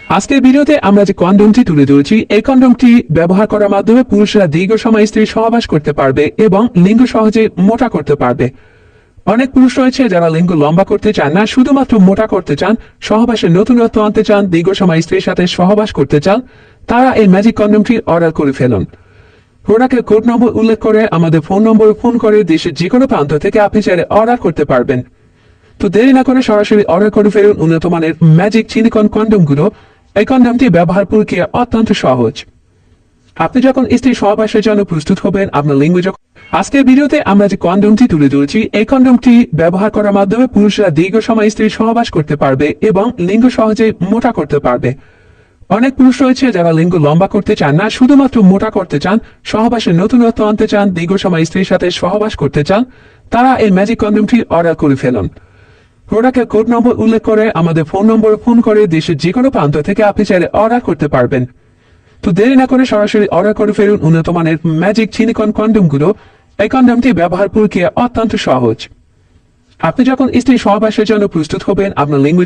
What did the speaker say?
আজকের ভিডিওতে আমরা যে কন্ডোমটি তুলে ধরেছি, এই কন্ডোমটি ব্যবহার করার মাধ্যমে পুরুষরা দীর্ঘ সময় স্ত্রীর সহবাস করতে পারবে এবং লিঙ্গ সহজে মোটা করতে পারবে। অনেক পুরুষ রয়েছে যারা লিঙ্গ লম্বা করতে চান না, শুধুমাত্র মোটা করতে চান, সহবাসের নতুনত্ব আনতে চান, দীর্ঘ সময় স্ত্রীর সাথে সহবাস করতে চান। তারা এই ম্যাজিক কন্ডোমটি অর্ডার করে ফেলুন। প্রোডাক্টের কোড নম্বর উল্লেখ করে আমাদের ফোন নম্বরে ফোন করে দেশের যে কোনো প্রান্ত থেকে আপনি চাইলে অর্ডার করতে পারবেন। তো দেরি না করে সরাসরি অর্ডার করে ফেলুন উন্নত মানের ম্যাজিক চিনিকন কন্ডোমগুলো। এই কন্ডোমটি ব্যবহার প্রক্রিয়া অত্যন্ত সহজ। আপনি যখন স্ত্রী সহবাসের জন্য প্রস্তুত হবেন, আপনার লিঙ্গ যখন আজকের ভিডিওতে আমরা যে কন্ডোমটি তুলে ধরেছি, এই কন্ডোমটি ব্যবহার করার মাধ্যমে পুরুষরা দীর্ঘ সময় স্ত্রী সহবাস করতে পারবে এবং লিঙ্গ সহজে মোটা করতে পারবে। অনেক পুরুষ রয়েছে যারা লিঙ্গ লম্বা করতে চান না, শুধুমাত্র মোটা করতে চান, সহবাসের নতুনত্ব আনতে চান, দীর্ঘ সময় স্ত্রীর সাথে সহবাস করতে চান। তারা এই ম্যাজিক কন্ডোমটি অর্ডার করে ফেলুন। প্রোডাক্টের কোড নম্বর উল্লেখ করে আমাদের ফোন নম্বরে ফোন করে দেশের যে কোনো প্রান্ত থেকে আপনি চাইলে অর্ডার করতে পারবেন। তো দেরি না করে সরাসরি অর্ডার করে ফেলুন উন্নত মানের ম্যাজিক চিনিকন কন্ডোমগুলো। এই কন্ডোমটি ব্যবহার প্রক্রিয়া অত্যন্ত সহজ। আপনি যখন স্ত্রী সহবাসের জন্য প্রস্তুত হবেন, আপনার লিঙ্গ